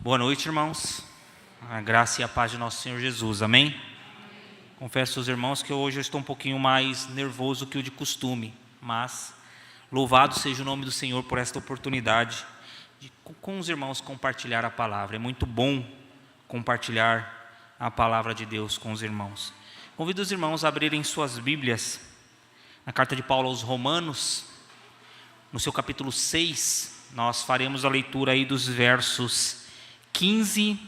Boa noite, irmãos. A graça e a paz de nosso Senhor Jesus, amém? Confesso aos irmãos que hoje eu estou um pouquinho mais nervoso que o de costume, mas louvado seja o nome do Senhor por esta oportunidade de com os irmãos compartilhar a palavra. É muito bom compartilhar a palavra de Deus com os irmãos. Convido os irmãos a abrirem suas Bíblias na carta de Paulo aos Romanos, no seu capítulo 6, nós faremos a leitura aí dos versos 15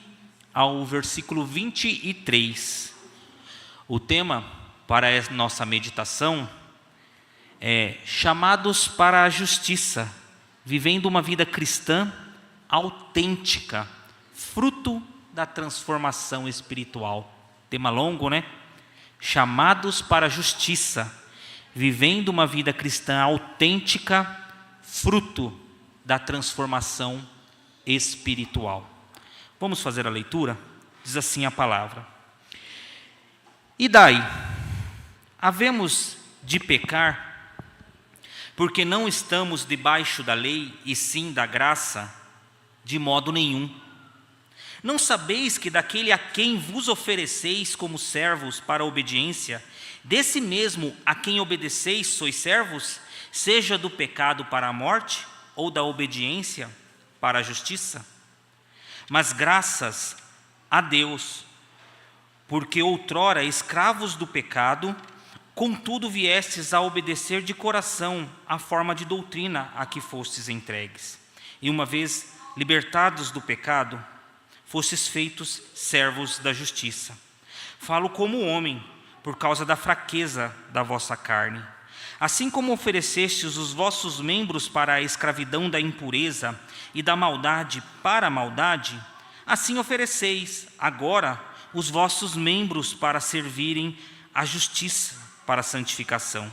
ao versículo 23. O tema para a nossa meditação é chamados para a justiça, vivendo uma vida cristã autêntica, fruto da transformação espiritual. Tema longo, né? Chamados para a justiça, vivendo uma vida cristã autêntica, fruto da transformação espiritual. Vamos fazer a leitura? Diz assim a palavra: E daí, havemos de pecar, porque não estamos debaixo da lei, e sim da graça? De modo nenhum. Não sabeis que daquele a quem vos ofereceis como servos para a obediência, desse mesmo a quem obedeceis sois servos, seja do pecado para a morte, ou da obediência para a justiça? Mas graças a Deus, porque outrora escravos do pecado, contudo viestes a obedecer de coração a forma de doutrina a que fostes entregues. E uma vez libertados do pecado, fostes feitos servos da justiça. Falo como homem, por causa da fraqueza da vossa carne. Assim como oferecestes os vossos membros para a escravidão da impureza e da maldade para a maldade, assim ofereceis agora os vossos membros para servirem à justiça para a santificação.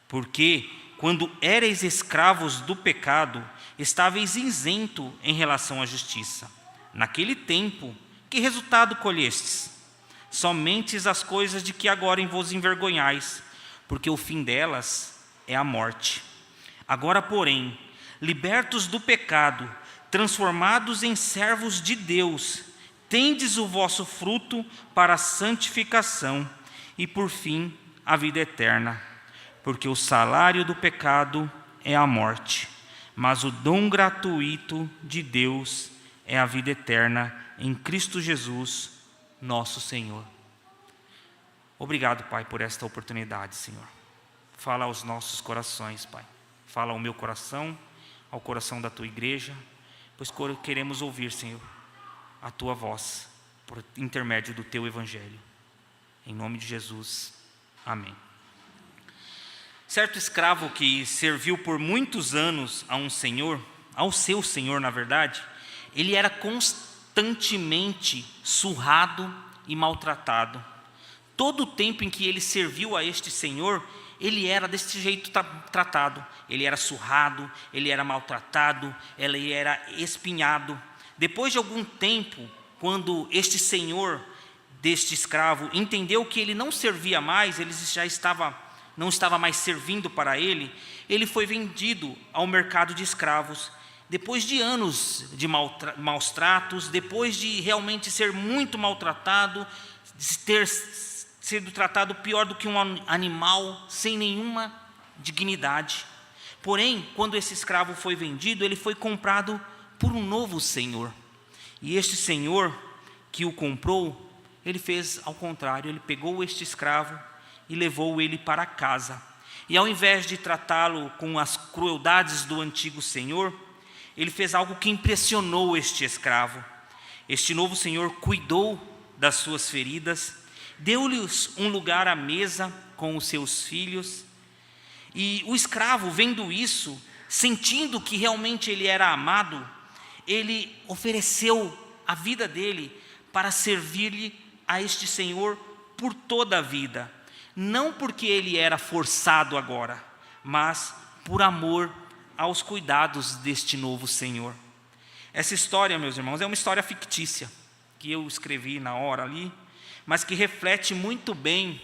Porque, quando éreis escravos do pecado, estáveis isento em relação à justiça. Naquele tempo, que resultado colhestes? Somente as coisas de que agora vos envergonhais, porque o fim delas é a morte. Agora, porém, libertos do pecado, transformados em servos de Deus, tendes o vosso fruto para a santificação e, por fim, a vida eterna. Porque o salário do pecado é a morte, mas o dom gratuito de Deus é a vida eterna em Cristo Jesus, nosso Senhor. Obrigado, Pai, por esta oportunidade, Senhor. Fala aos nossos corações, Pai. Fala ao meu coração, ao coração da Tua igreja, pois queremos ouvir, Senhor, a Tua voz, por intermédio do Teu Evangelho. Em nome de Jesus, amém. Certo escravo que serviu por muitos anos a um senhor, ao seu senhor, na verdade, ele era constantemente surrado e maltratado. Todo o tempo em que ele serviu a este senhor, ele era desse jeito tratado. Ele era surrado, ele era maltratado, ele era espinhado. Depois de algum tempo, quando este senhor deste escravo entendeu que ele não servia mais, ele já não estava mais servindo para ele, ele foi vendido ao mercado de escravos. Depois de anos de maus tratos, depois de realmente ser muito maltratado, de ter sido tratado pior do que um animal, sem nenhuma dignidade. Porém, quando esse escravo foi vendido, ele foi comprado por um novo senhor. E este senhor que o comprou, ele fez ao contrário, ele pegou este escravo e levou ele para casa. E ao invés de tratá-lo com as crueldades do antigo senhor, ele fez algo que impressionou este escravo. Este novo senhor cuidou das suas feridas, deu-lhes um lugar à mesa com os seus filhos. E o escravo, vendo isso, sentindo que realmente ele era amado, ele ofereceu a vida dele para servir-lhe a este senhor por toda a vida. Não porque ele era forçado agora, mas por amor aos cuidados deste novo senhor. Essa história, meus irmãos, é uma história fictícia, que eu escrevi na hora ali, mas que reflete muito bem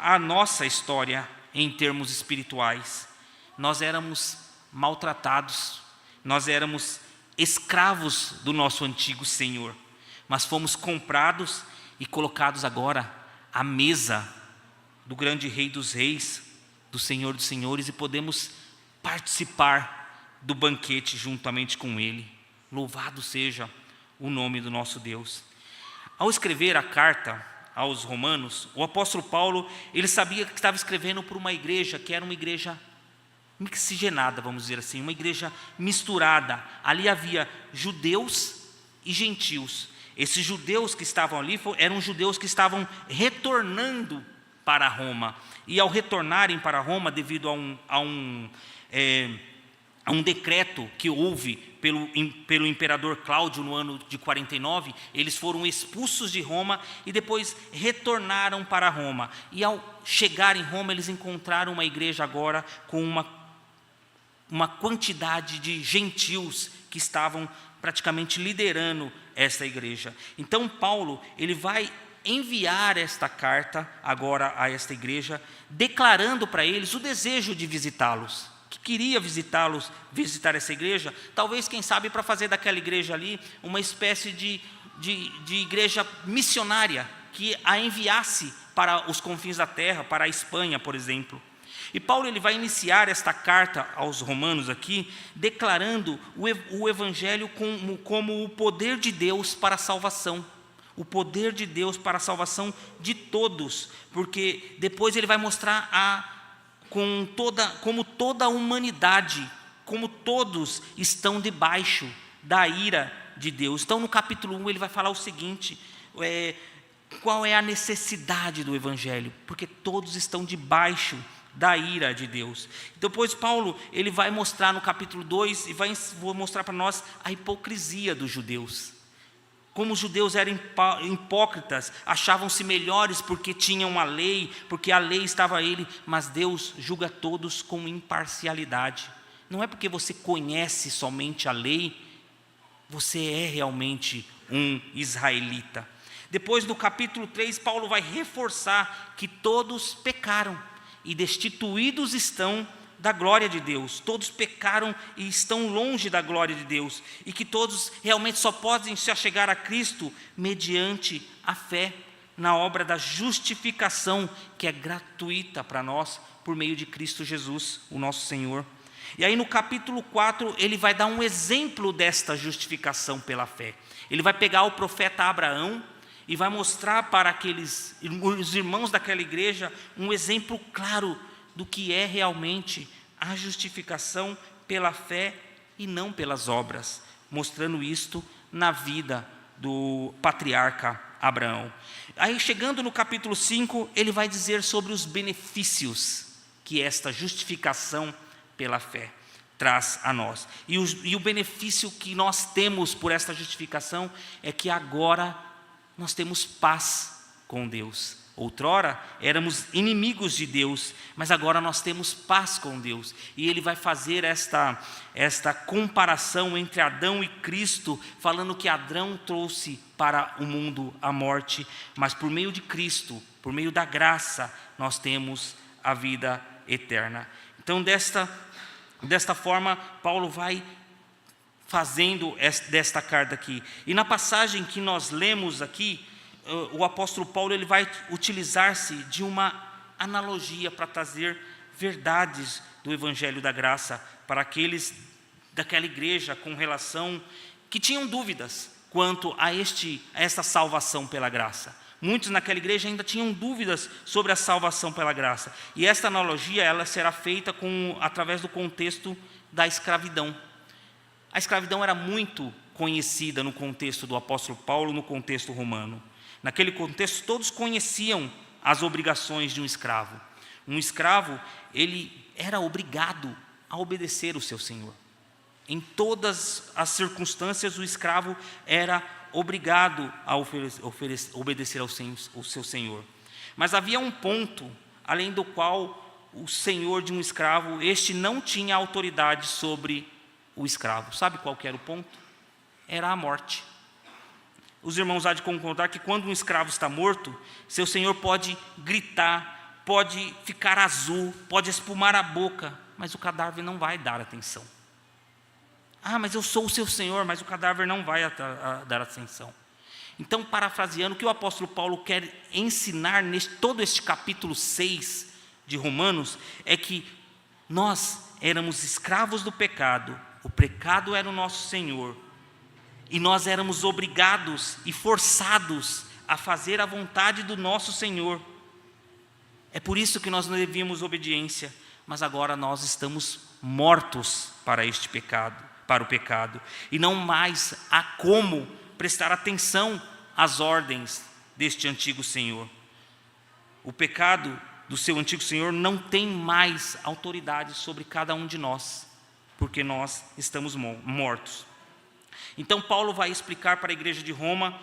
a nossa história em termos espirituais. Nós éramos maltratados, nós éramos escravos do nosso antigo senhor, mas fomos comprados e colocados agora à mesa do grande Rei dos Reis, do Senhor dos Senhores, e podemos participar do banquete juntamente com Ele. Louvado seja o nome do nosso Deus. Ao escrever a carta aos Romanos, o apóstolo Paulo, ele sabia que estava escrevendo para uma igreja que era uma igreja mixigenada, vamos dizer assim, uma igreja misturada. Ali havia judeus e gentios. Esses judeus que estavam ali eram judeus que estavam retornando para Roma. E ao retornarem para Roma, devido a um decreto que houve pelo imperador Cláudio no ano de 49, eles foram expulsos de Roma e depois retornaram para Roma. E ao chegar em Roma, eles encontraram uma igreja agora com uma quantidade de gentios que estavam praticamente liderando esta igreja. Então Paulo, ele vai enviar esta carta agora a esta igreja, declarando para eles o desejo de visitá-los, que queria visitar essa igreja, talvez, quem sabe, para fazer daquela igreja ali uma espécie de igreja missionária, que a enviasse para os confins da terra, para a Espanha, por exemplo. E Paulo, ele vai iniciar esta carta aos Romanos aqui, declarando o Evangelho como o poder de Deus para a salvação. O poder de Deus para a salvação de todos, porque depois ele vai mostrar como toda a humanidade, como todos estão debaixo da ira de Deus. Então no capítulo 1 ele vai falar o seguinte, qual é a necessidade do Evangelho? Porque todos estão debaixo da ira de Deus. Depois Paulo, ele vai mostrar no capítulo 2, e vai mostrar para nós a hipocrisia dos judeus. Como os judeus eram hipócritas, achavam-se melhores porque tinham a lei, porque a lei estava a ele, mas Deus julga todos com imparcialidade. Não é porque você conhece somente a lei, você é realmente um israelita. Depois do capítulo 3, Paulo vai reforçar que todos pecaram e destituídos estão da glória de Deus. Todos pecaram e estão longe da glória de Deus, e que todos realmente só podem se achegar a Cristo mediante a fé na obra da justificação, que é gratuita para nós por meio de Cristo Jesus, o nosso Senhor. E aí no capítulo 4 ele vai dar um exemplo desta justificação pela fé. Ele vai pegar o profeta Abraão e vai mostrar para os irmãos daquela igreja um exemplo claro do que é realmente a justificação pela fé e não pelas obras, mostrando isto na vida do patriarca Abraão. Aí chegando no capítulo 5, ele vai dizer sobre os benefícios que esta justificação pela fé traz a nós. E o benefício que nós temos por esta justificação é que agora nós temos paz com Deus. Outrora éramos inimigos de Deus, mas agora nós temos paz com Deus. E ele vai fazer esta comparação entre Adão e Cristo, falando que Adão trouxe para o mundo a morte, mas por meio de Cristo, por meio da graça, nós temos a vida eterna. Então desta forma, Paulo vai fazendo desta carta aqui. E na passagem que nós lemos aqui, o apóstolo Paulo, ele vai utilizar-se de uma analogia para trazer verdades do Evangelho da Graça para aqueles daquela igreja com relação que tinham dúvidas quanto a esta salvação pela graça. Muitos naquela igreja ainda tinham dúvidas sobre a salvação pela graça. E esta analogia, ela será feita através do contexto da escravidão. A escravidão era muito conhecida no contexto do apóstolo Paulo, no contexto romano. Naquele contexto, todos conheciam as obrigações de um escravo. Um escravo, ele era obrigado a obedecer o seu senhor. Em todas as circunstâncias, o escravo era obrigado a obedecer ao seu senhor. Mas havia um ponto, além do qual o senhor de um escravo, este não tinha autoridade sobre o escravo. Sabe qual que era o ponto? Era a morte. Os irmãos há de concordar que quando um escravo está morto, seu senhor pode gritar, pode ficar azul, pode espumar a boca, mas o cadáver não vai dar atenção. mas eu sou o seu Senhor, mas o cadáver não vai dar atenção. Então, parafraseando, o que o apóstolo Paulo quer ensinar todo este capítulo 6 de Romanos é que nós éramos escravos do pecado, o pecado era o nosso Senhor, e nós éramos obrigados e forçados a fazer a vontade do nosso Senhor. É por isso que nós não devíamos obediência, mas agora nós estamos mortos para este pecado, para o pecado, e não mais há como prestar atenção às ordens deste antigo Senhor. O pecado do seu antigo Senhor não tem mais autoridade sobre cada um de nós, porque nós estamos mortos. Então Paulo vai explicar para a igreja de Roma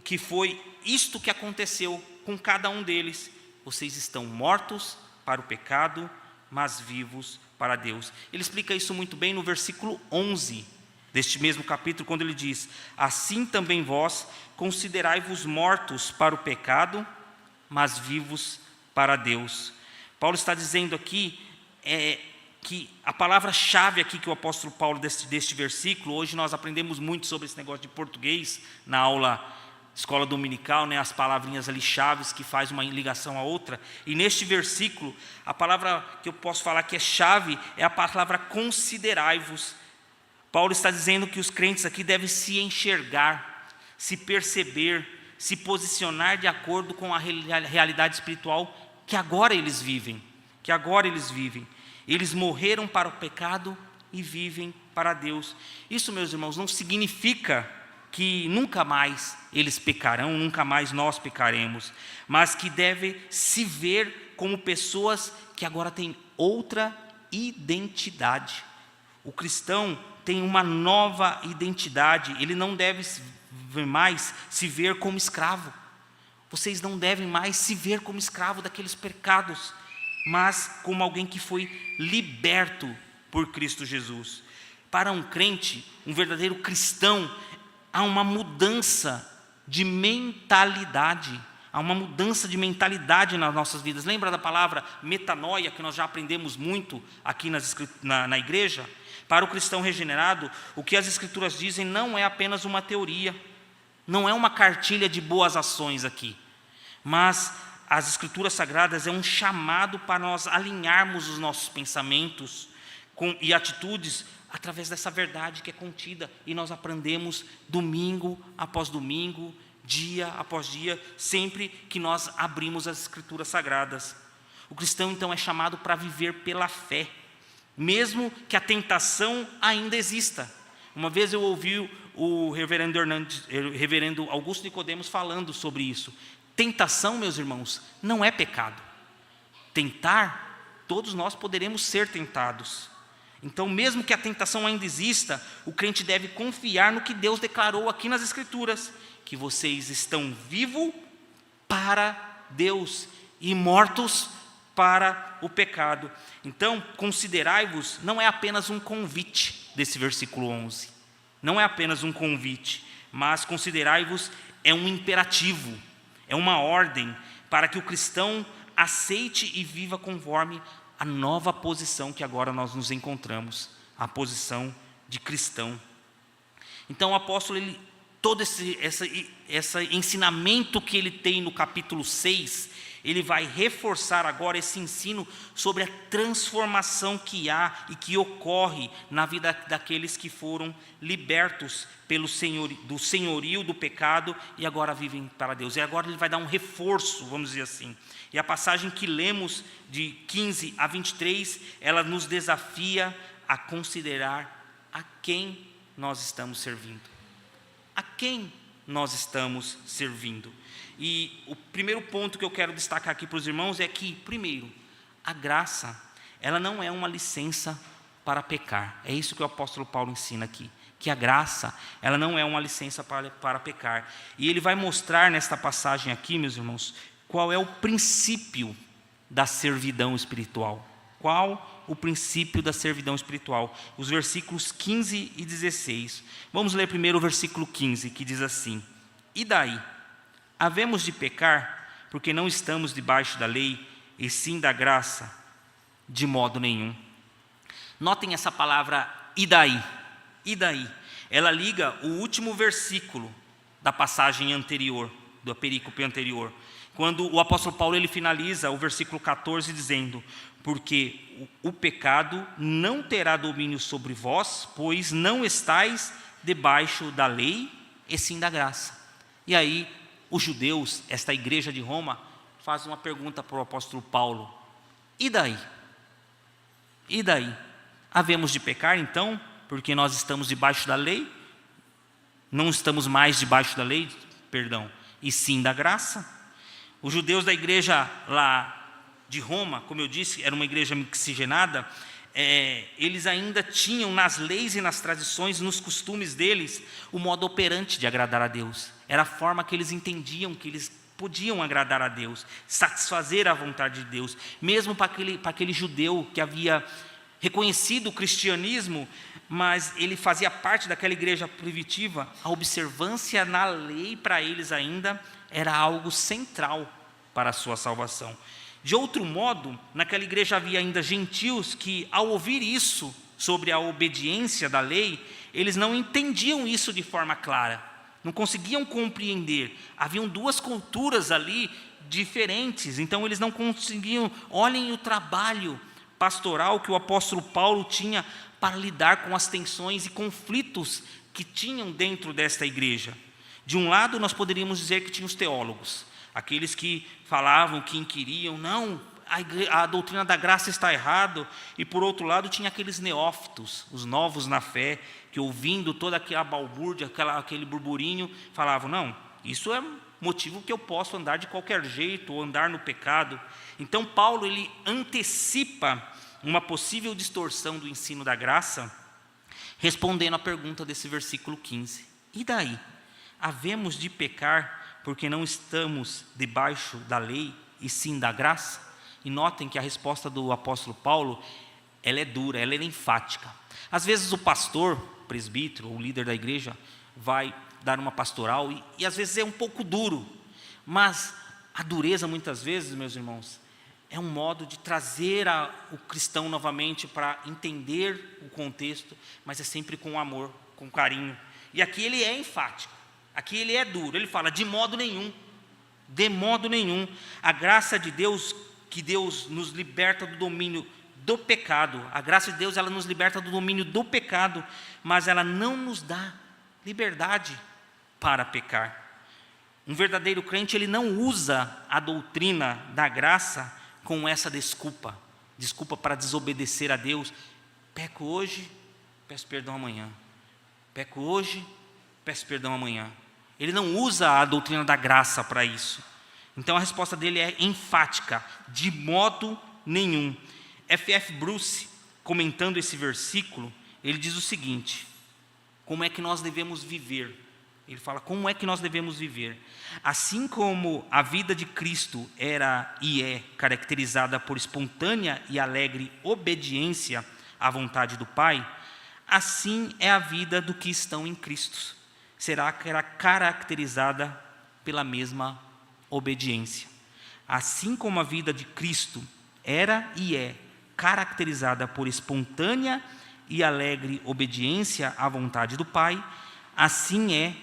que foi isto que aconteceu com cada um deles. Vocês estão mortos para o pecado, mas vivos para Deus. Ele explica isso muito bem no versículo 11 deste mesmo capítulo, quando ele diz: assim também vós considerai-vos mortos para o pecado, mas vivos para Deus. Paulo está dizendo aqui que a palavra-chave aqui que o apóstolo Paulo deste versículo, hoje nós aprendemos muito sobre esse negócio de português na aula escola dominical, né, as palavrinhas ali chaves que faz uma ligação a outra, e neste versículo, a palavra que eu posso falar que é chave, é a palavra considerai-vos. Paulo está dizendo que os crentes aqui devem se enxergar, se perceber, se posicionar de acordo com a realidade espiritual que agora eles vivem, Eles morreram para o pecado e vivem para Deus. Isso, meus irmãos, não significa que nunca mais eles pecarão, nunca mais nós pecaremos, mas que deve se ver como pessoas que agora têm outra identidade. O cristão tem uma nova identidade, ele não deve mais se ver como escravo. Vocês não devem mais se ver como escravo daqueles pecados, mas como alguém que foi liberto por Cristo Jesus. Para um crente, um verdadeiro cristão, há uma mudança de mentalidade. Há uma mudança de mentalidade nas nossas vidas. Lembra da palavra metanoia, que nós já aprendemos muito aqui na igreja? Para o cristão regenerado, o que as Escrituras dizem não é apenas uma teoria, não é uma cartilha de boas ações aqui, mas as Escrituras Sagradas é um chamado para nós alinharmos os nossos pensamentos e atitudes através dessa verdade que é contida, e nós aprendemos domingo após domingo, dia após dia, sempre que nós abrimos as Escrituras Sagradas. O cristão então é chamado para viver pela fé, mesmo que a tentação ainda exista. Uma vez eu ouvi o reverendo Augusto Nicodemos falando sobre isso. Tentação, meus irmãos, não é pecado. Tentar, todos nós poderemos ser tentados. Então, mesmo que a tentação ainda exista, o crente deve confiar no que Deus declarou aqui nas Escrituras, que vocês estão vivos para Deus e mortos para o pecado. Então, considerai-vos não é apenas um convite desse versículo 11. Não é apenas um convite, mas considerai-vos é um imperativo, é uma ordem para que o cristão aceite e viva conforme a nova posição que agora nós nos encontramos, a posição de cristão. Então o apóstolo, todo esse ensinamento que ele tem no capítulo 6, ele vai reforçar agora esse ensino sobre a transformação que há e que ocorre na vida daqueles que foram libertos do senhorio do pecado e agora vivem para Deus. E agora ele vai dar um reforço, vamos dizer assim. E a passagem que lemos de 15 a 23, ela nos desafia a considerar a quem nós estamos servindo. A quem nós estamos servindo. E o primeiro ponto que eu quero destacar aqui para os irmãos é que, primeiro, a graça, ela não é uma licença para pecar. É isso que o apóstolo Paulo ensina aqui, que a graça, ela não é uma licença para pecar. E ele vai mostrar nesta passagem aqui, meus irmãos, qual é o princípio da servidão espiritual. Qual o princípio da servidão espiritual? Os versículos 15 e 16. Vamos ler primeiro o versículo 15, que diz assim: e daí? Havemos de pecar, porque não estamos debaixo da lei, e sim da graça? De modo nenhum. Notem essa palavra, e daí? E daí? Ela liga o último versículo da passagem anterior, da perícope anterior, quando o apóstolo Paulo ele finaliza o versículo 14 dizendo: porque o pecado não terá domínio sobre vós, pois não estáis debaixo da lei, e sim da graça. E aí os judeus, esta igreja de Roma, faz uma pergunta para o apóstolo Paulo: e daí? E daí? Havemos de pecar então, porque nós estamos debaixo da lei? Não estamos mais debaixo da lei, e sim da graça? Os judeus da igreja lá de Roma, como eu disse, era uma igreja mixigenada, eles ainda tinham nas leis e nas tradições, nos costumes deles, o modo operante de agradar a Deus. Era a forma que eles entendiam que eles podiam agradar a Deus, satisfazer a vontade de Deus. Mesmo para aquele judeu que havia reconhecido o cristianismo, mas ele fazia parte daquela igreja primitiva, a observância na lei para eles ainda era algo central para a sua salvação. De outro modo, naquela igreja havia ainda gentios que, ao ouvir isso sobre a obediência da lei, eles não entendiam isso de forma clara, não conseguiam compreender. Haviam duas culturas ali diferentes, então eles não conseguiam. Olhem o trabalho pastoral que o apóstolo Paulo tinha para lidar com as tensões e conflitos que tinham dentro desta igreja. De um lado, nós poderíamos dizer que tinha os teólogos, aqueles que falavam, que inquiriam, não, a doutrina da graça está errado. E por outro lado, tinha aqueles neófitos, os novos na fé, que ouvindo toda aquela balbúrdia, aquele burburinho, falavam, não, isso é motivo que eu posso andar de qualquer jeito, ou andar no pecado. Então Paulo, ele antecipa uma possível distorção do ensino da graça, respondendo à pergunta desse versículo 15. E daí? Havemos de pecar porque não estamos debaixo da lei e sim da graça? E notem que a resposta do apóstolo Paulo, ela é dura, ela é enfática. Às vezes o pastor, presbítero ou líder da igreja vai dar uma pastoral e às vezes é um pouco duro, mas a dureza muitas vezes, meus irmãos, é um modo de trazer o cristão novamente para entender o contexto, mas é sempre com amor, com carinho. E aqui ele é enfático. Aqui ele é duro, ele fala, de modo nenhum, a graça de Deus, que Deus nos liberta do domínio do pecado, a graça de Deus, ela nos liberta do domínio do pecado, mas ela não nos dá liberdade para pecar. Um verdadeiro crente, ele não usa a doutrina da graça com essa desculpa para desobedecer a Deus. Peco hoje, peço perdão amanhã. Peco hoje, peço perdão amanhã. Ele não usa a doutrina da graça para isso. Então a resposta dele é enfática, de modo nenhum. F.F. Bruce, comentando esse versículo, ele diz o seguinte: como é que nós devemos viver? Ele fala, como é que nós devemos viver? Assim como a vida de Cristo era e é caracterizada por espontânea e alegre obediência à vontade do Pai, assim é a vida do que estão em Cristo. Será caracterizada pela mesma obediência. Assim como a vida de Cristo era e é caracterizada por espontânea e alegre obediência à vontade do Pai, assim é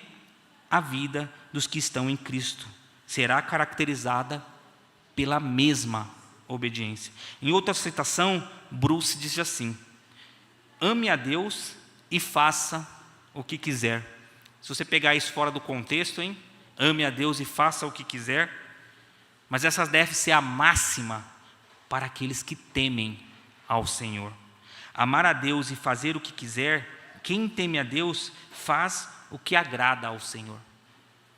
a vida dos que estão em Cristo. Será caracterizada pela mesma obediência. Em outra citação, Bruce diz assim: ame a Deus e faça o que quiser. Se você pegar isso fora do contexto, ame a Deus e faça o que quiser, mas essa deve ser a máxima para aqueles que temem ao Senhor. Amar a Deus e fazer o que quiser, quem teme a Deus faz o que agrada ao Senhor.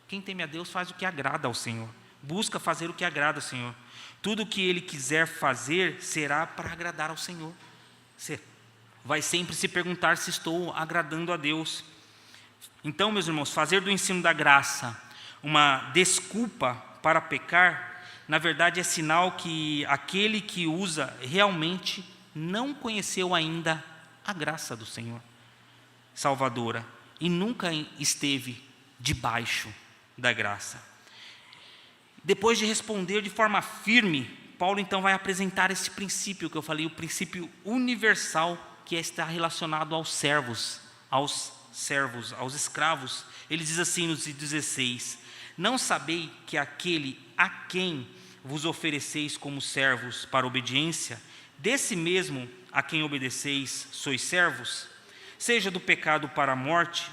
Quem teme a Deus faz o que agrada ao Senhor, busca fazer o que agrada ao Senhor. Tudo o que ele quiser fazer será para agradar ao Senhor. Você vai sempre se perguntar se estou agradando a Deus. Então, meus irmãos, fazer do ensino da graça uma desculpa para pecar, na verdade é sinal que aquele que usa realmente não conheceu ainda a graça do Senhor salvadora e nunca esteve debaixo da graça. Depois de responder de forma firme, Paulo então vai apresentar esse princípio que eu falei, o princípio universal que está relacionado aos servos aos servos, aos escravos. Ele diz assim no 16: não sabei que aquele a quem vos ofereceis como servos para obediência, desse mesmo a quem obedeceis sois servos, seja do pecado para a morte,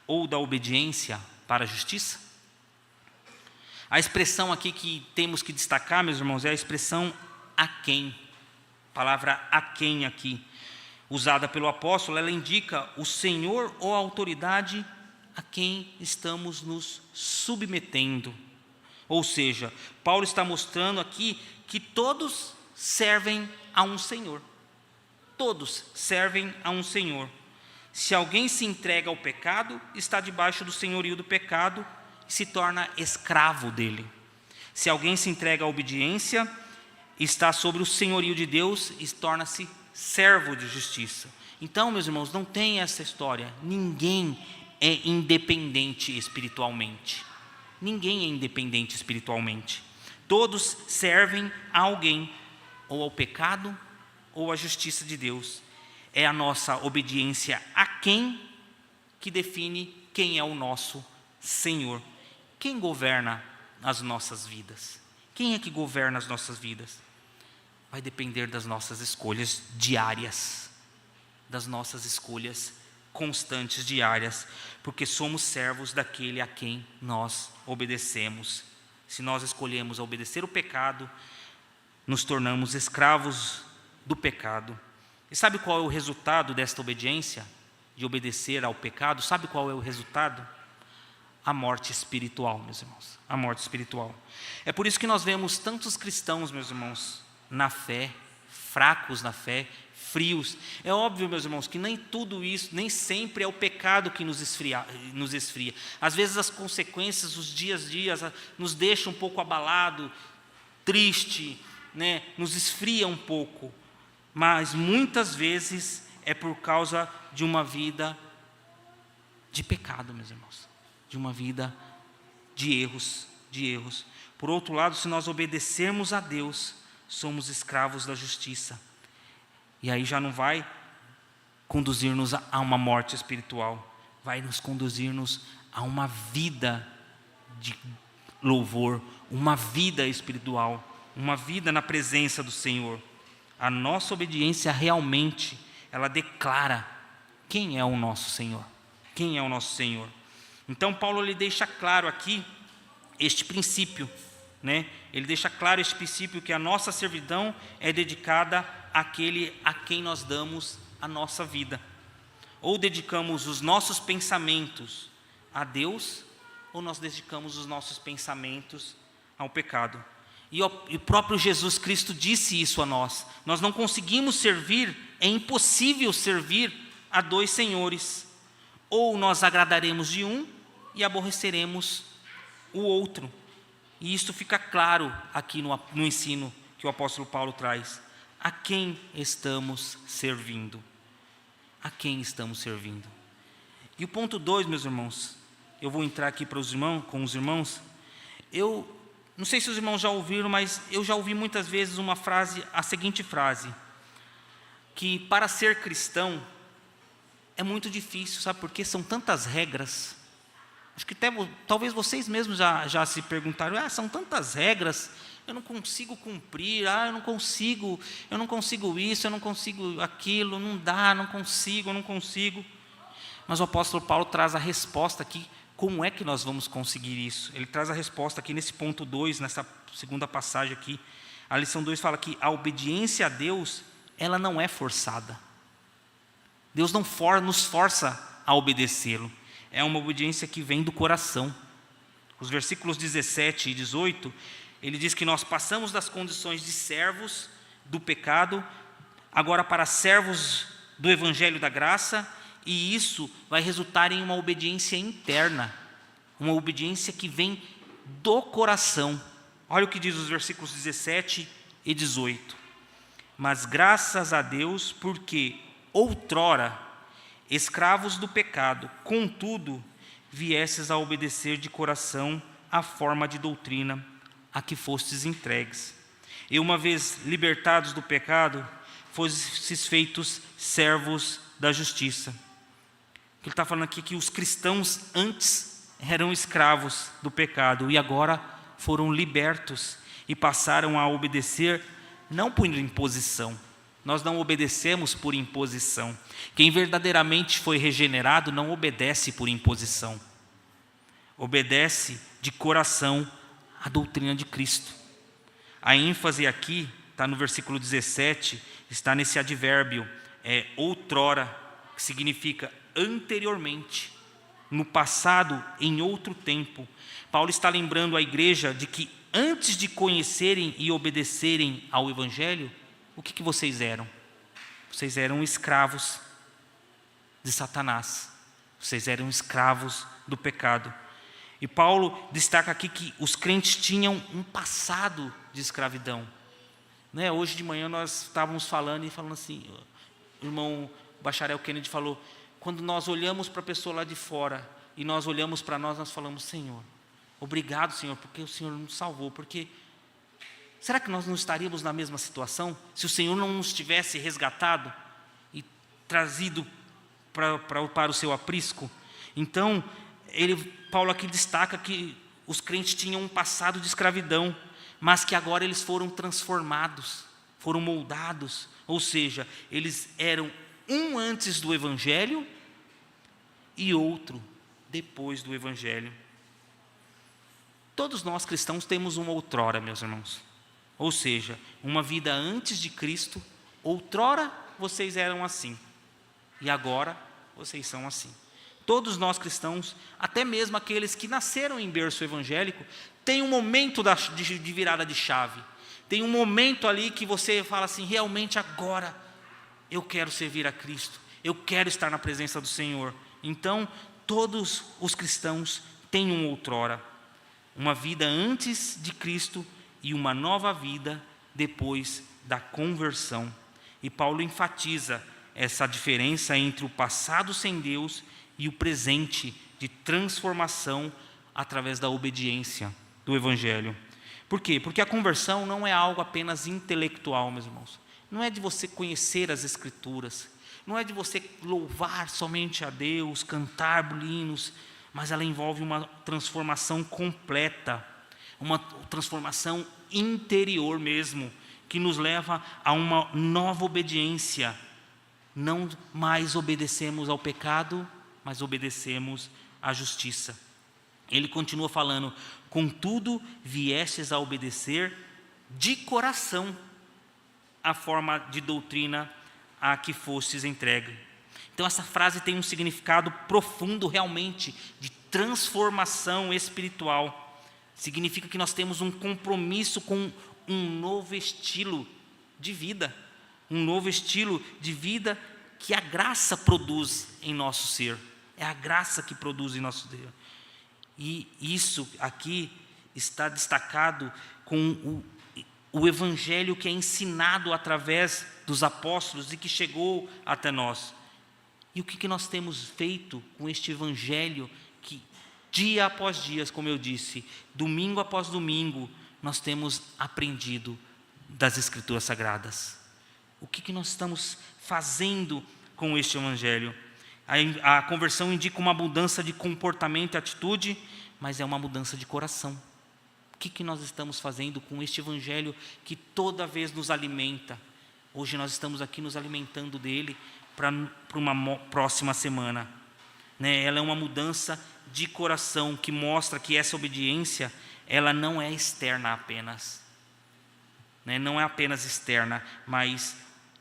ou da obediência para a justiça? A expressão aqui que temos que destacar, meus irmãos, é a expressão a quem. A palavra a quem aqui, usada pelo apóstolo, ela indica o senhor ou a autoridade a quem estamos nos submetendo. Ou seja, Paulo está mostrando aqui que todos servem a um senhor. Todos servem a um senhor. Se alguém se entrega ao pecado, está debaixo do senhorio do pecado e se torna escravo dele. Se alguém se entrega à obediência, está sobre o senhorio de Deus e torna-se servo de justiça. Então, meus irmãos, não tem essa história. Ninguém é independente espiritualmente. Ninguém é independente espiritualmente. Todos servem a alguém, ou ao pecado, ou à justiça de Deus. É a nossa obediência a quem que define quem é o nosso Senhor. Quem governa as nossas vidas? Quem é que governa as nossas vidas? Vai depender das nossas escolhas diárias, das nossas escolhas constantes diárias, porque somos servos daquele a quem nós obedecemos. Se nós escolhemos obedecer o pecado, nos tornamos escravos do pecado. E sabe qual é o resultado desta obediência? De obedecer ao pecado, sabe qual é o resultado? A morte espiritual, meus irmãos, a morte espiritual. É por isso que nós vemos tantos cristãos, meus irmãos, na fé, fracos na fé, frios. É óbvio, meus irmãos, que nem tudo isso, nem sempre é o pecado que nos esfria. Às vezes as consequências, os dias a dias, nos deixam um pouco abalado, triste, né? Nos esfria um pouco. Mas muitas vezes é por causa de uma vida de pecado, meus irmãos. De uma vida de erros. Por outro lado, se nós obedecermos a Deus, somos escravos da justiça. E aí já não vai conduzir-nos a uma morte espiritual, vai nos conduzir-nos a uma vida de louvor, uma vida espiritual, uma vida na presença do Senhor. A nossa obediência realmente, ela declara quem é o nosso Senhor. Quem é o nosso Senhor? Então Paulo ele deixa claro aqui este princípio, né? Ele deixa claro este princípio que a nossa servidão é dedicada àquele a quem nós damos a nossa vida. Ou dedicamos os nossos pensamentos a Deus, ou nós dedicamos os nossos pensamentos ao pecado. E o próprio Jesus Cristo disse isso a nós. Nós não conseguimos servir, é impossível servir a dois senhores. Ou nós agradaremos de um e aborreceremos o outro. E isso fica claro aqui no ensino que o apóstolo Paulo traz. A quem estamos servindo? A quem estamos servindo? E o ponto 2, meus irmãos, eu vou entrar aqui com os irmãos. Eu não sei se os irmãos já ouviram, mas eu já ouvi muitas vezes a seguinte frase, que para ser cristão é muito difícil, sabe por quê? São tantas regras. Acho que talvez vocês mesmos já se perguntaram, são tantas regras, eu não consigo cumprir, eu não consigo isso, eu não consigo aquilo, não dá, eu não consigo. Mas o apóstolo Paulo traz a resposta aqui, como é que nós vamos conseguir isso? Ele traz a resposta aqui nesse ponto 2, nessa segunda passagem aqui. A lição 2 fala que a obediência a Deus, ela não é forçada. Deus não nos força a obedecê-lo. É uma obediência que vem do coração. Os versículos 17 e 18, ele diz que nós passamos das condições de servos do pecado, agora para servos do evangelho da graça, e isso vai resultar em uma obediência interna, uma obediência que vem do coração. Olha o que diz os versículos 17 e 18. Mas graças a Deus, porque outrora, escravos do pecado, contudo, viesses a obedecer de coração a forma de doutrina a que fostes entregues. E uma vez libertados do pecado, fostes feitos servos da justiça. Ele está falando aqui que os cristãos antes eram escravos do pecado e agora foram libertos e passaram a obedecer não por imposição. Nós não obedecemos por imposição. Quem verdadeiramente foi regenerado não obedece por imposição. Obedece de coração à doutrina de Cristo. A ênfase aqui está no versículo 17, está nesse advérbio, outrora, que significa anteriormente, no passado, em outro tempo. Paulo está lembrando a igreja de que antes de conhecerem e obedecerem ao Evangelho, o que vocês eram? Vocês eram escravos de Satanás. Vocês eram escravos do pecado. E Paulo destaca aqui que os crentes tinham um passado de escravidão. Hoje de manhã nós estávamos falando assim, o irmão Bacharel Kennedy falou, quando nós olhamos para a pessoa lá de fora e nós olhamos para nós falamos, Senhor, obrigado, Senhor, porque o Senhor nos salvou, porque será que nós não estaríamos na mesma situação se o Senhor não nos tivesse resgatado e trazido para o seu aprisco? Então, Paulo aqui destaca que os crentes tinham um passado de escravidão, mas que agora eles foram transformados, foram moldados, ou seja, eles eram um antes do Evangelho e outro depois do Evangelho. Todos nós cristãos temos uma outrora, meus irmãos. Ou seja, uma vida antes de Cristo, outrora vocês eram assim, e agora vocês são assim. Todos nós cristãos, até mesmo aqueles que nasceram em berço evangélico, tem um momento de virada de chave. Tem um momento ali que você fala assim, realmente agora eu quero servir a Cristo, eu quero estar na presença do Senhor. Então, todos os cristãos têm um outrora, uma vida antes de Cristo e uma nova vida depois da conversão. E Paulo enfatiza essa diferença entre o passado sem Deus e o presente de transformação através da obediência do Evangelho. Por quê? Porque a conversão não é algo apenas intelectual, meus irmãos. Não é de você conhecer as Escrituras, não é de você louvar somente a Deus, cantar hinos, mas ela envolve uma transformação completa, uma transformação interior mesmo, que nos leva a uma nova obediência. Não mais obedecemos ao pecado, mas obedecemos à justiça. Ele continua falando, contudo, viestes a obedecer de coração a forma de doutrina a que fostes entregue. Então essa frase tem um significado profundo realmente, de transformação espiritual. Significa que nós temos um compromisso com um novo estilo de vida. Um novo estilo de vida que a graça produz em nosso ser. É a graça que produz em nosso ser. E isso aqui está destacado com o Evangelho que é ensinado através dos apóstolos e que chegou até nós. E o que nós temos feito com este Evangelho que dia após dia, como eu disse, domingo após domingo, nós temos aprendido das Escrituras Sagradas. O que nós estamos fazendo com este Evangelho? A conversão indica uma mudança de comportamento e atitude, mas é uma mudança de coração. O que nós estamos fazendo com este Evangelho que toda vez nos alimenta? Hoje nós estamos aqui nos alimentando dele para uma próxima semana. Ela é uma mudança de coração que mostra que essa obediência, ela não é externa apenas. Não é apenas externa,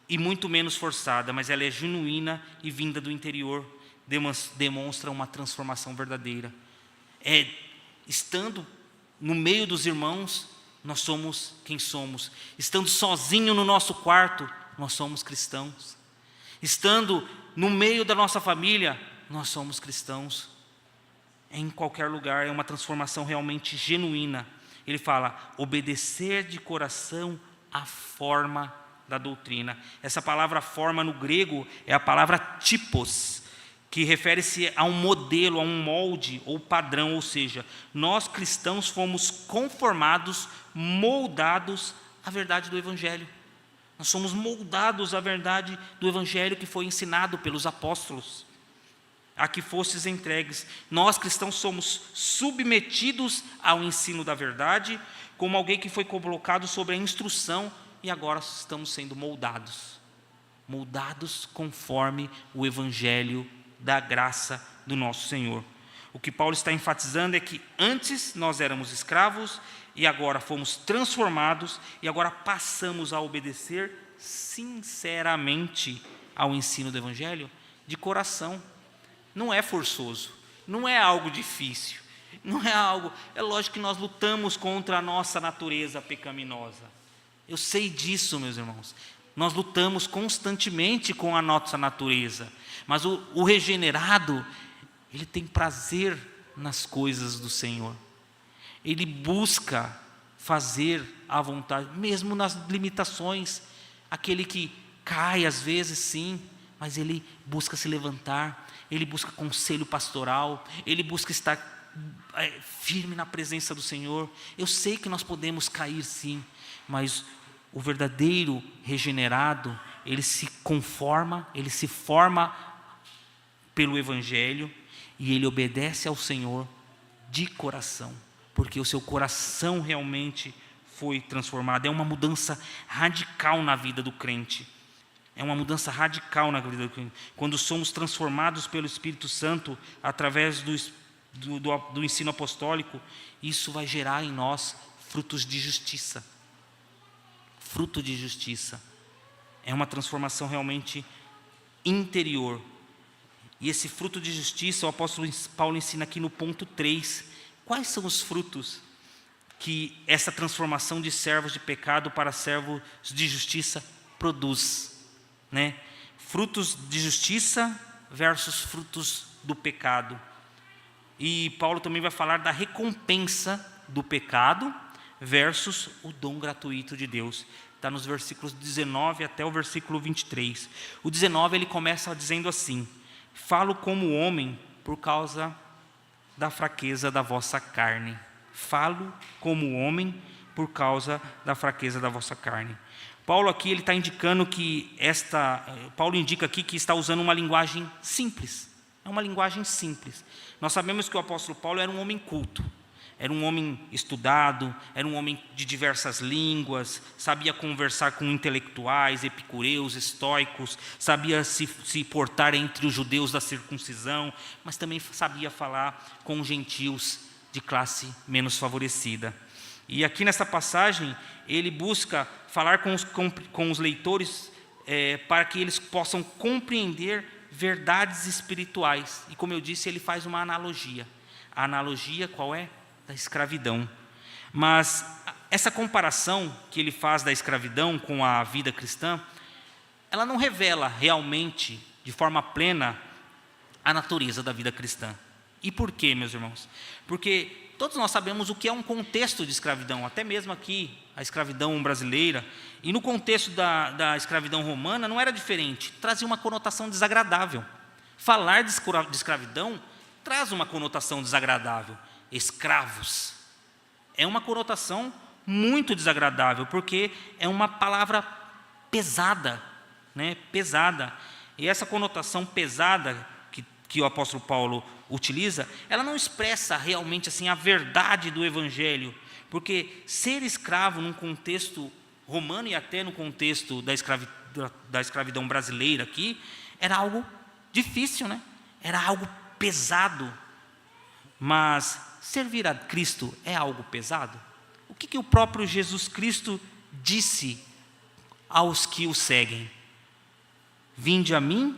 e muito menos forçada, mas ela é genuína e vinda do interior, demonstra uma transformação verdadeira. Estando no meio dos irmãos, nós somos quem somos. Estando sozinho no nosso quarto, nós somos cristãos. Estando no meio da nossa família, nós somos cristãos. Em qualquer lugar, é uma transformação realmente genuína. Ele fala, obedecer de coração à forma da doutrina. Essa palavra forma no grego é a palavra typos, que refere-se a um modelo, a um molde ou padrão, ou seja, nós cristãos fomos conformados, moldados à verdade do Evangelho. Nós somos moldados à verdade do Evangelho que foi ensinado pelos apóstolos. a que fostes entregues. Nós cristãos somos submetidos ao ensino da verdade, como alguém que foi colocado sobre a instrução, e agora estamos sendo moldados conforme o evangelho da graça do nosso Senhor. O que Paulo está enfatizando é que antes nós éramos escravos, e agora fomos transformados, e agora passamos a obedecer sinceramente ao ensino do evangelho, de coração. Não é forçoso, não é algo difícil, não é algo... É lógico que nós lutamos contra a nossa natureza pecaminosa. Eu sei disso, meus irmãos. Nós lutamos constantemente com a nossa natureza. Mas o regenerado, ele tem prazer nas coisas do Senhor. Ele busca fazer a vontade, mesmo nas limitações. Aquele que cai às vezes, sim, mas ele busca se levantar. Ele busca conselho pastoral, ele busca estar firme na presença do Senhor. Eu sei que nós podemos cair sim, mas o verdadeiro regenerado, ele se conforma, ele se forma pelo Evangelho, e ele obedece ao Senhor de coração, porque o seu coração realmente foi transformado. É uma mudança radical na vida do crente. É uma mudança radical na vida do crente. Quando somos transformados pelo Espírito Santo, através do ensino apostólico, isso vai gerar em nós frutos de justiça. Fruto de justiça. É uma transformação realmente interior. E esse fruto de justiça, o apóstolo Paulo ensina aqui no ponto 3. Quais são os frutos que essa transformação de servos de pecado para servos de justiça produz? Frutos de justiça versus frutos do pecado. E Paulo também vai falar da recompensa do pecado versus o dom gratuito de Deus. Está nos versículos 19 até o versículo 23. O 19 ele começa dizendo assim: falo como homem por causa da fraqueza da vossa carne. Falo como homem por causa da fraqueza da vossa carne. Paulo aqui ele está indicando que Paulo indica aqui que está usando uma linguagem simples. É uma linguagem simples. Nós sabemos que o apóstolo Paulo era um homem culto, era um homem estudado, era um homem de diversas línguas, sabia conversar com intelectuais, epicureus, estoicos, sabia se portar entre os judeus da circuncisão, mas também sabia falar com gentios de classe menos favorecida. E aqui nessa passagem, ele busca falar com os leitores para que eles possam compreender verdades espirituais. E como eu disse, ele faz uma analogia. A analogia qual é? Da escravidão. Mas essa comparação que ele faz da escravidão com a vida cristã, ela não revela realmente, de forma plena, a natureza da vida cristã. E por quê, meus irmãos? Porque todos nós sabemos o que é um contexto de escravidão, até mesmo aqui, a escravidão brasileira. E no contexto da escravidão romana não era diferente, trazia uma conotação desagradável. Falar de escravidão traz uma conotação desagradável. Escravos. É uma conotação muito desagradável, porque é uma palavra pesada, pesada. E essa conotação pesada que o apóstolo Paulo utiliza, ela não expressa realmente assim a verdade do Evangelho, porque ser escravo num contexto romano e até no contexto da escravidão brasileira aqui, era algo difícil, era algo pesado. Mas servir a Cristo é algo pesado? O que o próprio Jesus Cristo disse aos que o seguem? Vinde a mim,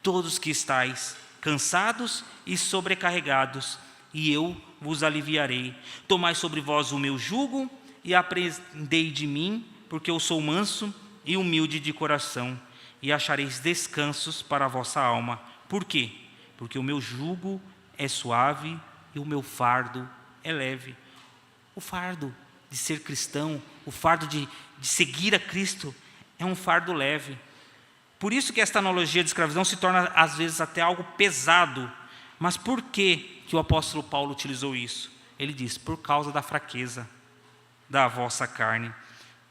todos que estáis cansados e sobrecarregados, e eu vos aliviarei. Tomai sobre vós o meu jugo e aprendei de mim, porque eu sou manso e humilde de coração, e achareis descansos para a vossa alma. Por quê? Porque o meu jugo é suave e o meu fardo é leve. O fardo de ser cristão, o fardo de seguir a Cristo, é um fardo leve. Por isso que esta analogia de escravidão se torna às vezes até algo pesado. Mas por que o apóstolo Paulo utilizou isso? Ele diz, por causa da fraqueza da vossa carne.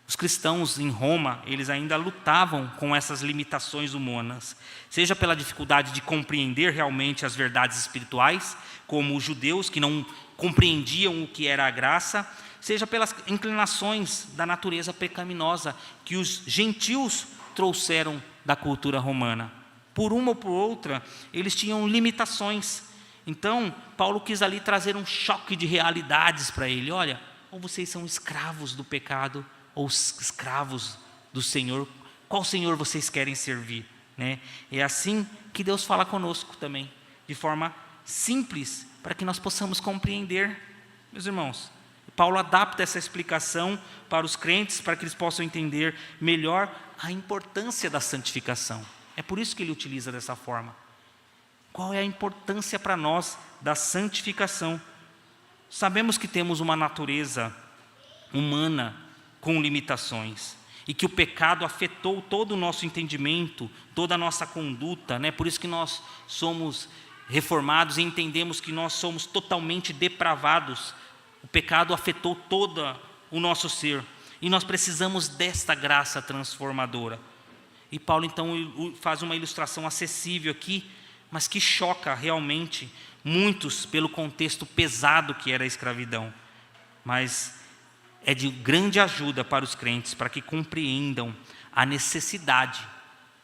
Os cristãos em Roma, eles ainda lutavam com essas limitações humanas, seja pela dificuldade de compreender realmente as verdades espirituais, como os judeus que não compreendiam o que era a graça, seja pelas inclinações da natureza pecaminosa que os gentios trouxeram da cultura romana. Por uma ou por outra, eles tinham limitações. Então, Paulo quis ali trazer um choque de realidades para ele. Olha, ou vocês são escravos do pecado, ou escravos do Senhor. Qual Senhor vocês querem servir? Né? É assim que Deus fala conosco também, de forma simples, para que nós possamos compreender. Meus irmãos, Paulo adapta essa explicação para os crentes, para que eles possam entender melhor a importância da santificação. É por isso que ele utiliza dessa forma. Qual é a importância para nós da santificação? Sabemos que temos uma natureza humana com limitações, e que o pecado afetou todo o nosso entendimento, toda a nossa conduta, né? Por isso que nós somos reformados e entendemos que nós somos totalmente depravados. O pecado afetou todo o nosso ser, e nós precisamos desta graça transformadora. E Paulo então faz uma ilustração acessível aqui, mas que choca realmente muitos pelo contexto pesado que era a escravidão. Mas é de grande ajuda para os crentes, para que compreendam a necessidade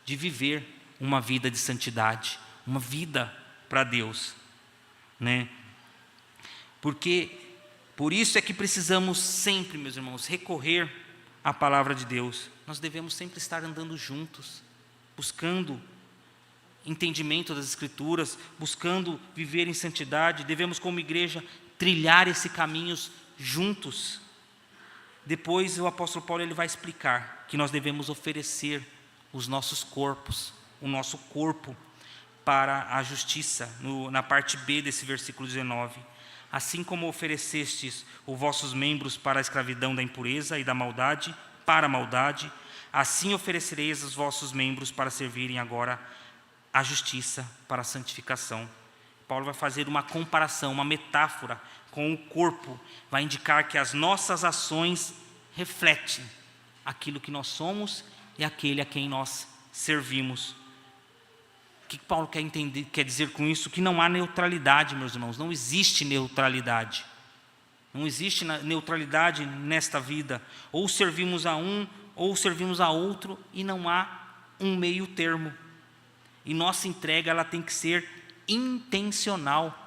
de viver uma vida de santidade, uma vida para Deus, né? Porque por isso é que precisamos sempre, meus irmãos, recorrer à palavra de Deus. Nós devemos sempre estar andando juntos, buscando entendimento das Escrituras, buscando viver em santidade. Devemos, como igreja, trilhar esse caminho juntos. Depois o apóstolo Paulo ele vai explicar que nós devemos oferecer os nossos corpos, o nosso corpo para a justiça, na parte B desse versículo 19. Assim como oferecestes os vossos membros para a escravidão da impureza e da maldade, para a maldade, assim oferecereis os vossos membros para servirem agora a justiça, para a santificação. Paulo vai fazer uma comparação, uma metáfora com o corpo, vai indicar que as nossas ações refletem aquilo que nós somos e aquele a quem nós servimos. O que Paulo quer dizer com isso? Que não há neutralidade, meus irmãos, não existe neutralidade. Não existe neutralidade nesta vida. Ou servimos a um, ou servimos a outro, e não há um meio termo. E nossa entrega ela tem que ser intencional.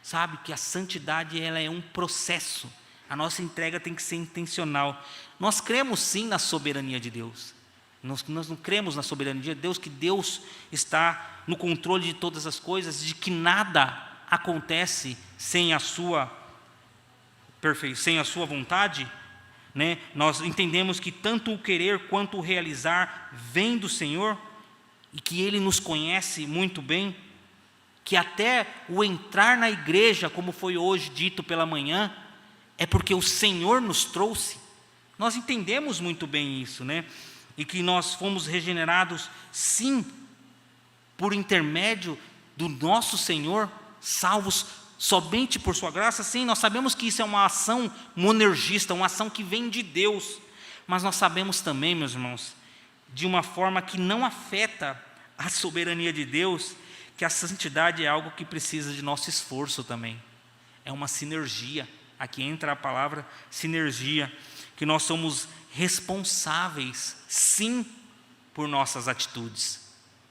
Sabe que a santidade ela é um processo. A nossa entrega tem que ser intencional. Nós cremos sim na soberania de Deus. Nós não cremos na soberania de Deus, que Deus está no controle de todas as coisas, de que nada acontece sem a sua sem a sua vontade, né? Nós entendemos que tanto o querer quanto o realizar vem do Senhor, e que Ele nos conhece muito bem, que até o entrar na igreja, como foi hoje dito pela manhã, é porque o Senhor nos trouxe. Nós entendemos muito bem isso, né? E que nós fomos regenerados, sim, por intermédio do nosso Senhor, salvos somente por sua graça. Sim, nós sabemos que isso é uma ação monergista, uma ação que vem de Deus, mas nós sabemos também, meus irmãos, de uma forma que não afeta a soberania de Deus, que a santidade é algo que precisa de nosso esforço também. É uma sinergia, aqui entra a palavra sinergia, que nós somos responsáveis, sim, por nossas atitudes.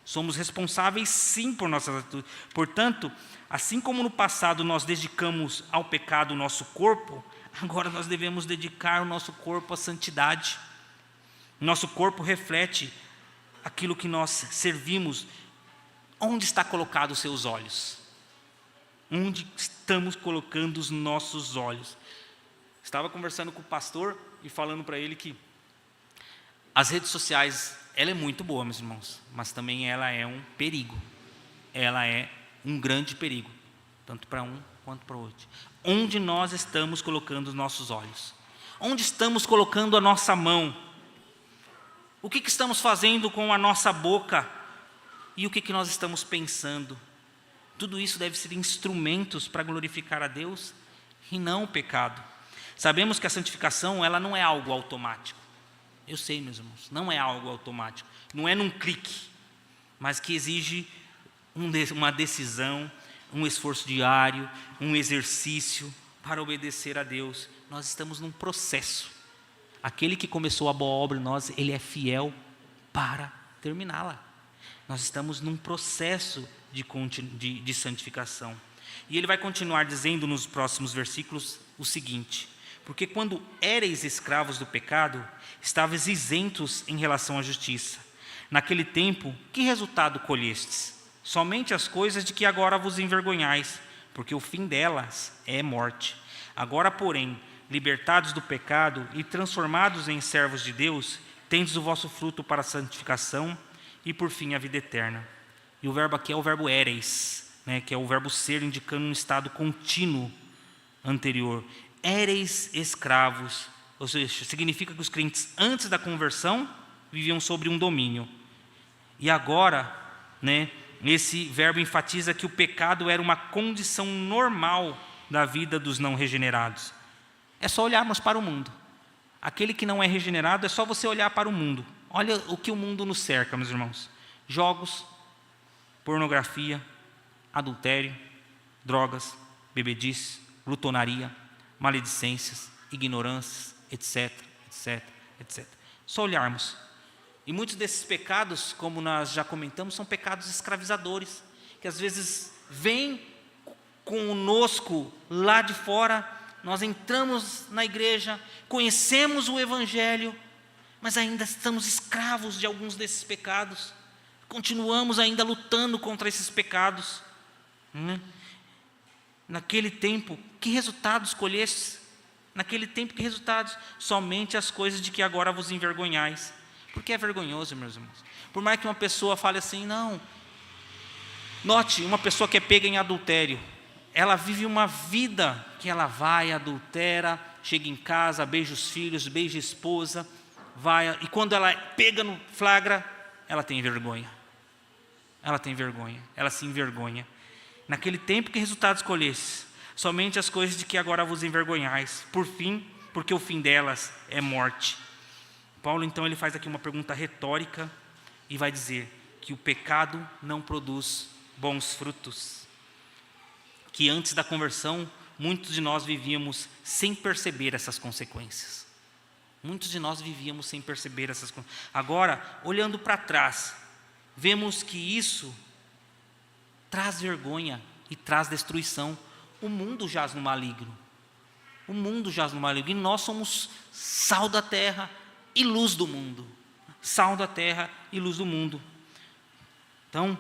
Somos responsáveis, sim, por nossas atitudes. Portanto, assim como no passado nós dedicamos ao pecado o nosso corpo, agora nós devemos dedicar o nosso corpo à santidade. Nosso corpo reflete aquilo que nós servimos. Onde está colocado os seus olhos? Onde estamos colocando os nossos olhos? Estava conversando com o pastor e falando para ele que as redes sociais, ela é muito boa, meus irmãos, mas também ela é um perigo. Ela é um grande perigo, tanto para um quanto para o outro. Onde nós estamos colocando os nossos olhos? Onde estamos colocando a nossa mão? O que estamos fazendo com a nossa boca? E o que nós estamos pensando? Tudo isso deve ser instrumentos para glorificar a Deus e não o pecado. Sabemos que a santificação ela não é algo automático. Eu sei, meus irmãos, não é algo automático, não é num clique, mas que exige uma decisão, um esforço diário, um exercício para obedecer a Deus. Nós estamos num processo. Aquele que começou a boa obra em nós, Ele é para terminá-la. Nós estamos num processo de santificação. E ele vai continuar dizendo nos próximos versículos o seguinte: porque quando éreis escravos do pecado, estavais isentos em relação à justiça. Naquele tempo, que resultado colhestes? Somente as coisas de que agora vos envergonhais, porque o fim delas é morte. Agora, porém, libertados do pecado e transformados em servos de Deus, tendes o vosso fruto para a santificação e por fim a vida eterna. E o verbo aqui é o verbo éreis, que é o verbo ser, indicando um estado contínuo anterior. Éreis escravos, ou seja, significa que os crentes antes da conversão viviam sobre um domínio. E agora, esse verbo enfatiza que o pecado era uma condição normal da vida dos não regenerados. É só olharmos para o mundo. Aquele que não é regenerado, é só você olhar para o mundo. Olha o que o mundo nos cerca, meus irmãos. Jogos, pornografia, adultério, drogas, bebedice, glutonaria, maledicências, ignorâncias, etc, etc, etc. Só olharmos. E muitos desses pecados, como nós já comentamos, são pecados escravizadores, que às vezes vêm conosco lá de fora. Nós entramos na igreja, conhecemos o Evangelho, mas ainda estamos escravos de alguns desses pecados. Continuamos ainda lutando contra esses pecados. Naquele tempo, que resultados colhestes? Naquele tempo, que resultados? Somente as coisas de que agora vos envergonhais. Porque é vergonhoso, meus irmãos. Por mais que uma pessoa fale assim, não. Note, uma pessoa que é pega em adultério, ela vive uma vida que ela vai, adultera, chega em casa, beija os filhos, beija a esposa, e quando ela pega no flagra, ela tem vergonha. Ela tem vergonha, ela se envergonha. Naquele tempo, que resultados colhestes? Somente as coisas de que agora vos envergonhais. Por fim, porque o fim delas é morte. Paulo, então, ele faz aqui uma pergunta retórica e vai dizer que o pecado não produz bons frutos. Que antes da conversão, muitos de nós vivíamos sem perceber essas consequências. Muitos de nós vivíamos sem perceber essas consequências. Agora, olhando para trás, vemos que isso traz vergonha e traz destruição. O mundo jaz no maligno. O mundo jaz no maligno. E nós somos sal da terra e luz do mundo. Sal da terra e luz do mundo. Então,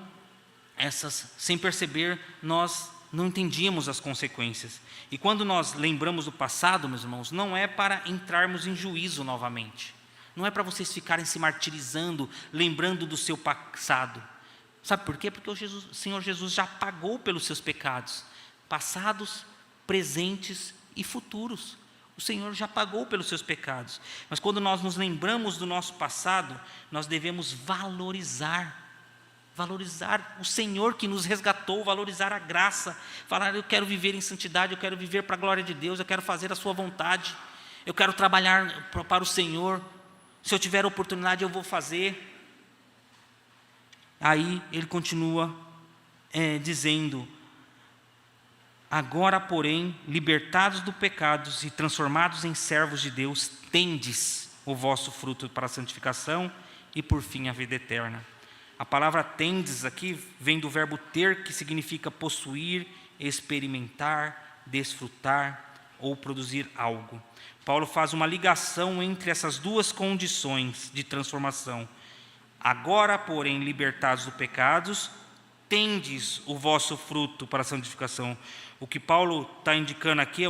sem perceber, nós não entendíamos as consequências. E quando nós lembramos do passado, meus irmãos, não é para entrarmos em juízo novamente. Não é para vocês ficarem se martirizando, lembrando do seu passado. Sabe por quê? Porque o Senhor Jesus já pagou pelos seus pecados, passados, presentes e futuros. O Senhor já pagou pelos seus pecados. Mas quando nós nos lembramos do nosso passado, nós devemos valorizar o Senhor que nos resgatou, valorizar a graça, falar, eu quero viver em santidade, eu quero viver para a glória de Deus, eu quero fazer a sua vontade, eu quero trabalhar para o Senhor, se eu tiver oportunidade eu vou fazer. Aí ele continua dizendo, agora porém, libertados do pecado e transformados em servos de Deus, tendes o vosso fruto para a santificação e por fim a vida eterna. A palavra tendes aqui vem do verbo ter, que significa possuir, experimentar, desfrutar ou produzir algo. Paulo faz uma ligação entre essas duas condições de transformação. Agora, porém, libertados do pecados, tendes o vosso fruto para a santificação. O que Paulo está indicando aqui é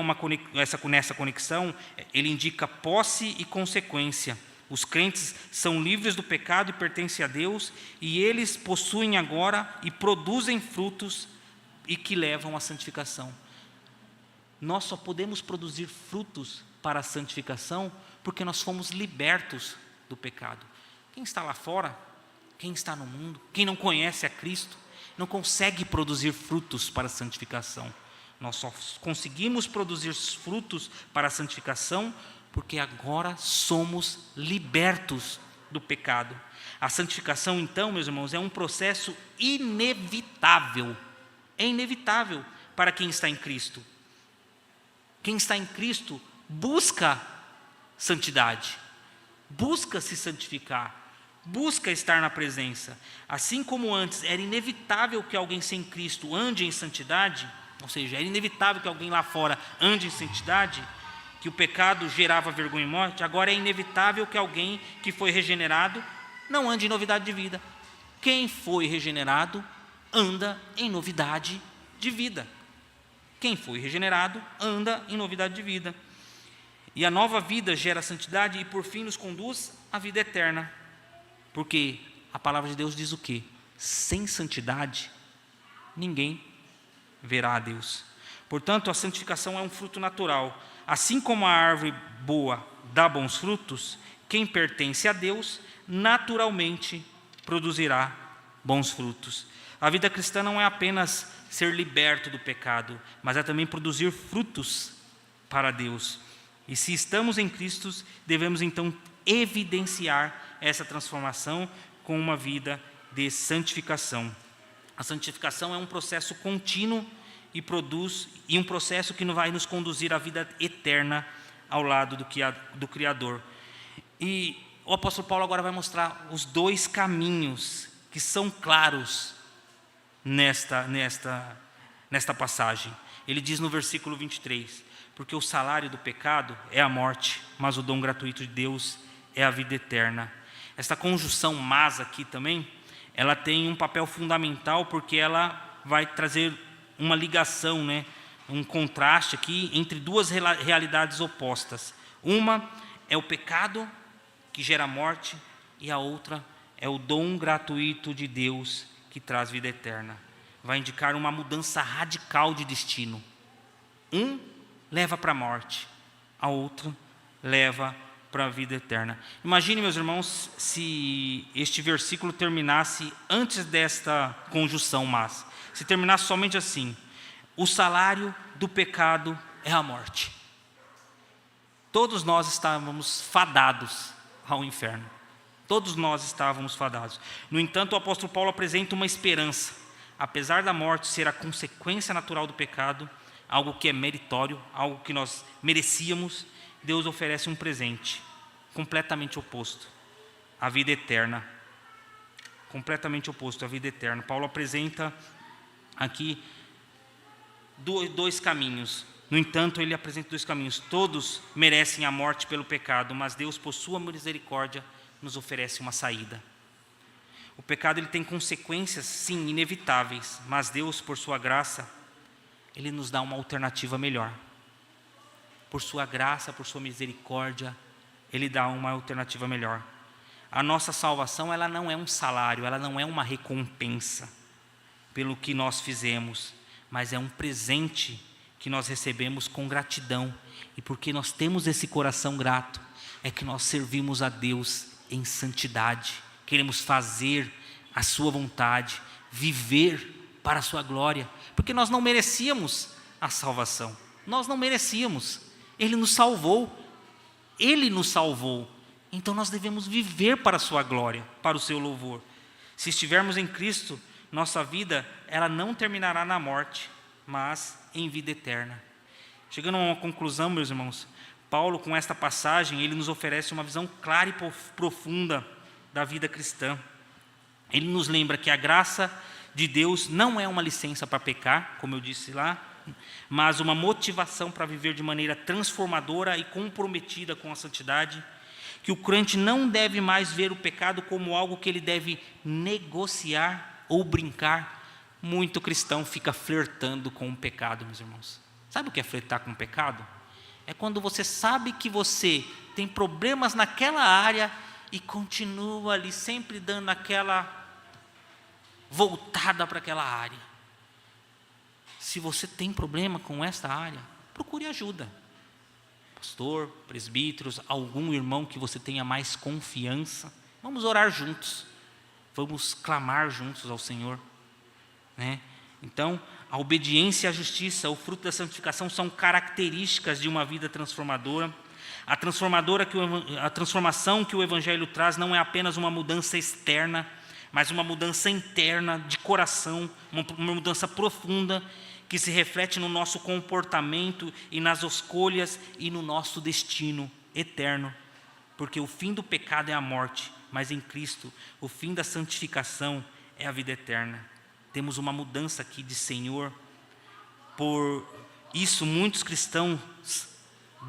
nessa conexão, ele indica posse e consequência. Os crentes são livres do pecado e pertencem a Deus, e eles possuem agora e produzem frutos e que levam à santificação. Nós só podemos produzir frutos para a santificação porque nós fomos libertos do pecado. Quem está lá fora, quem está no mundo, quem não conhece a Cristo, não consegue produzir frutos para a santificação. Nós só conseguimos produzir frutos para a santificação Porque agora somos libertos do pecado. A santificação, então, meus irmãos, é um processo inevitável. É inevitável para quem está em Cristo. Quem está em Cristo busca santidade, busca se santificar, busca estar na presença. Assim como antes era inevitável que alguém sem Cristo ande em santidade, ou seja, era inevitável que alguém lá fora ande em santidade, que o pecado gerava vergonha e morte, agora é inevitável que alguém que foi regenerado não ande em novidade de vida. Quem foi regenerado anda em novidade de vida. Quem foi regenerado anda em novidade de vida. E a nova vida gera santidade e por fim nos conduz à vida eterna. Porque a palavra de Deus diz o quê? Sem santidade, ninguém verá a Deus. Portanto, a santificação é um fruto natural. Assim como a árvore boa dá bons frutos, quem pertence a Deus naturalmente produzirá bons frutos. A vida cristã não é apenas ser liberto do pecado, mas é também produzir frutos para Deus. E se estamos em Cristo, devemos então evidenciar essa transformação com uma vida de santificação. A santificação é um processo contínuo e um processo que vai nos conduzir à vida eterna ao lado do Criador. E o apóstolo Paulo agora vai mostrar os dois caminhos que são claros nesta passagem. Ele diz no versículo 23, porque o salário do pecado é a morte, mas o dom gratuito de Deus é a vida eterna. Esta conjunção mas aqui também, ela tem um papel fundamental porque ela vai trazer uma ligação, um contraste aqui entre duas realidades opostas. Uma é o pecado que gera morte e a outra é o dom gratuito de Deus que traz vida eterna. Vai indicar uma mudança radical de destino. Um leva para a morte, a outra leva para a vida eterna. Imagine, meus irmãos, se este versículo terminasse antes desta conjunção, mas se terminasse somente assim: o salário do pecado é a morte. Todos nós estávamos fadados ao inferno. Todos nós estávamos fadados. No entanto, o apóstolo Paulo apresenta uma esperança. Apesar da morte ser a consequência natural do pecado, algo que é meritório, algo que nós merecíamos, Deus oferece um presente completamente oposto, a vida eterna. Completamente oposto à vida eterna. Paulo apresenta aqui dois caminhos. No entanto, ele apresenta dois caminhos. Todos merecem a morte pelo pecado, mas Deus, por sua misericórdia, nos oferece uma saída. O pecado ele tem consequências, sim, inevitáveis, mas Deus, por sua graça, Ele nos dá uma alternativa melhor. Por sua graça, por sua misericórdia, Ele dá uma alternativa melhor. A nossa salvação, ela não é um salário, ela não é uma recompensa pelo que nós fizemos, mas é um presente que nós recebemos com gratidão. E porque nós temos esse coração grato, é que nós servimos a Deus em santidade. Queremos fazer a sua vontade, viver para a sua glória, porque nós não merecíamos a salvação, nós não merecíamos, Ele nos salvou, então nós devemos viver para a sua glória, para o seu louvor. Se estivermos em Cristo, nossa vida, ela não terminará na morte, mas em vida eterna. Chegando a uma conclusão, meus irmãos, Paulo, com esta passagem, ele nos oferece uma visão clara e profunda da vida cristã. Ele nos lembra que a graça de Deus não é uma licença para pecar, como eu disse lá, mas uma motivação para viver de maneira transformadora e comprometida com a santidade, que o crente não deve mais ver o pecado como algo que ele deve negociar ou brincar. Muito cristão fica flertando com o pecado, meus irmãos. Sabe o que é flertar com o pecado? É quando você sabe que você tem problemas naquela área e continua ali sempre dando aquela voltada para aquela área. Se você tem problema com esta área, procure ajuda. Pastor, presbíteros, algum irmão que você tenha mais confiança. Vamos orar juntos. Vamos clamar juntos ao Senhor. Então, a obediência e a justiça, o fruto da santificação, são características de uma vida transformadora. A transformação que o Evangelho traz não é apenas uma mudança externa, mas uma mudança interna de coração, uma mudança profunda, que se reflete no nosso comportamento e nas escolhas e no nosso destino eterno. Porque o fim do pecado é a morte, mas em Cristo o fim da santificação é a vida eterna. Temos uma mudança aqui de Senhor. Por isso muitos cristãos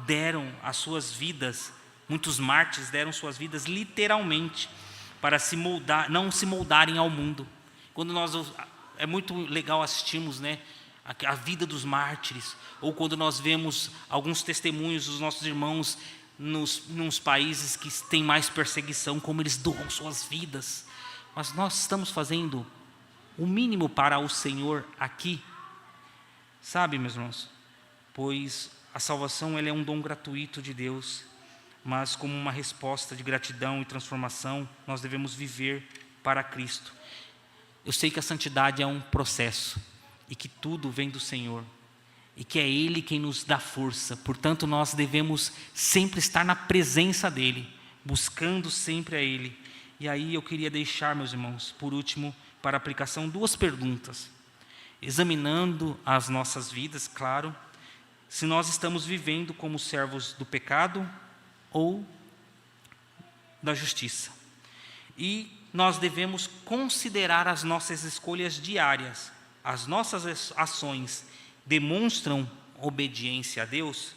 deram as suas vidas, muitos mártires deram suas vidas literalmente para não se moldarem ao mundo. É muito legal assistirmos, né, a vida dos mártires, ou quando nós vemos alguns testemunhos dos nossos irmãos nos países que têm mais perseguição, como eles doam suas vidas. Mas nós estamos fazendo o mínimo para o Senhor aqui, sabe, meus irmãos? Pois a salvação ela é um dom gratuito de Deus, mas como uma resposta de gratidão e transformação, nós devemos viver para Cristo. Eu sei que a santidade é um processo, e que tudo vem do Senhor, e que é Ele quem nos dá força. Portanto, nós devemos sempre estar na presença dEle, buscando sempre a Ele. E aí eu queria deixar, meus irmãos, por último, para aplicação, 2 perguntas. Examinando as nossas vidas, claro, se nós estamos vivendo como servos do pecado ou da justiça. E nós devemos considerar as nossas escolhas diárias. As nossas ações demonstram obediência a Deus?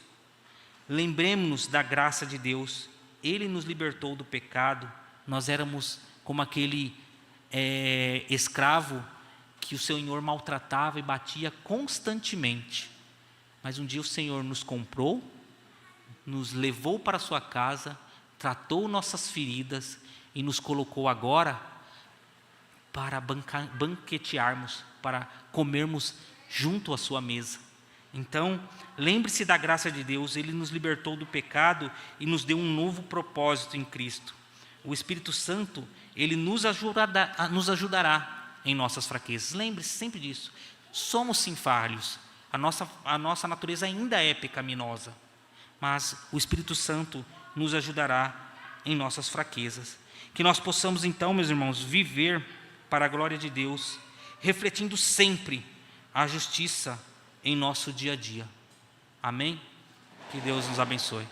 Lembremos-nos da graça de Deus. Ele nos libertou do pecado. Nós éramos como aquele escravo que o Senhor maltratava e batia constantemente. Mas um dia o Senhor nos comprou, nos levou para a sua casa, tratou nossas feridas e nos colocou agora para banquetearmos, para comermos junto à sua mesa. Então, lembre-se da graça de Deus. Ele nos libertou do pecado e nos deu um novo propósito em Cristo. O Espírito Santo, Ele nos ajudará em nossas fraquezas. Lembre-se sempre disso. Somos sim falhos. A nossa natureza ainda é pecaminosa. Mas o Espírito Santo nos ajudará em nossas fraquezas. Que nós possamos então, meus irmãos, viver para a glória de Deus, refletindo sempre a justiça em nosso dia a dia. Amém? Que Deus nos abençoe.